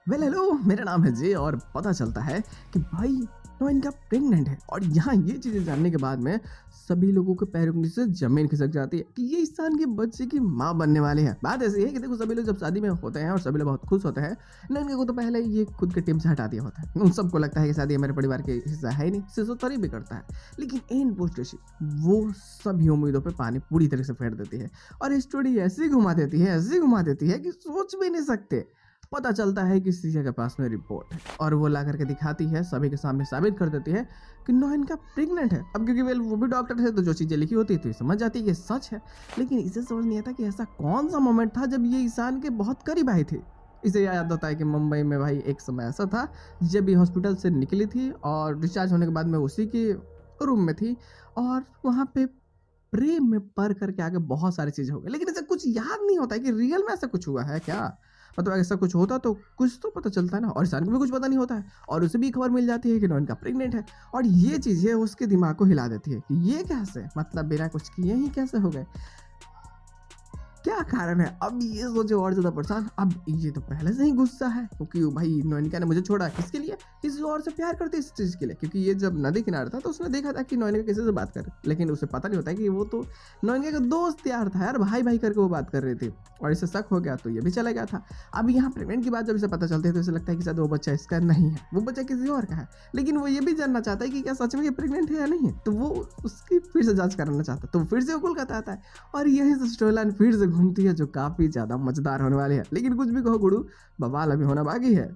Hello, मेरा नाम है जे और पता चलता है कि भाई इनका प्रेग्नेंट है। और यहाँ ये चीज़ें जानने के बाद में सभी लोगों के पैरों के नीचे ज़मीन खिसक जाती है कि ये इंसान के बच्चे की माँ बनने वाले हैं। बात ऐसी है कि देखो, सभी लोग जब शादी में होते हैं और सभी लोग बहुत खुश होते हैं, इनके को तो पहले ही ये खुद के टीम से हटा दिया होता है। उन सबको लगता है कि शादी हमारे परिवार के हिस्सा है ही नहीं, सिर्फ तारीफ भी करता है। लेकिन इन पोस्ट वो सभी उम्मीदों पर पानी पूरी तरह से फेर देती है और स्टोरी ऐसी घुमा देती है कि सोच भी नहीं सकते। पता चलता है कि सीजे के पास में रिपोर्ट है और वो ला करके दिखाती है, सभी के सामने साबित कर देती है कि नो इनका प्रेग्नेंट है। अब क्योंकि वो भी डॉक्टर है तो जो चीज़ें लिखी होती है तो ये समझ जाती है कि सच है। लेकिन इसे समझ नहीं आता कि ऐसा कौन सा मोमेंट था जब ये ईशान के बहुत करीब आई थी। इसे याद होता है कि मुंबई में भाई एक समय ऐसा था जब ये हॉस्पिटल से निकली थी और डिस्चार्ज होने के बाद में उसी के रूम में थी और वहाँ पे प्रेम में पढ़ करके आगे बहुत सारी चीज़ें हो गई। लेकिन ऐसा कुछ याद नहीं होता है कि रियल में ऐसा कुछ हुआ है क्या। मतलब ऐसा कुछ होता तो कुछ तो पता चलता है ना। और इंसान को भी कुछ पता नहीं होता है और उसे भी खबर मिल जाती है कि इनका प्रेग्नेंट है। और ये चीज़ें उसके दिमाग को हिला देती है कि ये कैसे, मतलब बिना कुछ किए ही कैसे हो गए, क्या कारण है। अब ये सोचे और ज्यादा परेशान। अब ये तो पहले से ही गुस्सा है क्योंकि भाई नोनिका ने मुझे छोड़ा किसके लिए, किसी और से प्यार करते इस चीज के लिए। क्योंकि ये जब नदी किनारे था तो उसने देखा था कि नोनिका किसी से बात कर, लेकिन उसे पता नहीं होता कि वो तो नोनिका का दोस्त यार था यार, भाई भाई करके वो बात कर रही थी। और इसे शक हो गया तो ये भी चला गया था। अब यहाँ प्रेगनेंट की बात जब इसे पता चलती है तो इसे लगता है कि शायद वो बच्चा इसका नहीं है, वो बच्चा किसी और का है। लेकिन वो ये भी जानना चाहता है कि क्या सच में ये प्रेग्नेंट है या नहीं है। तो वो उसकी फिर से जांच कराना चाहता है, तो फिर से वो कोलकाता आता है और यही से स्टोरी लाइन फिर से घूमती है जो काफी ज्यादा मजेदार होने वाली है। लेकिन कुछ भी कहो गुरु, बवाल अभी होना बाकी है।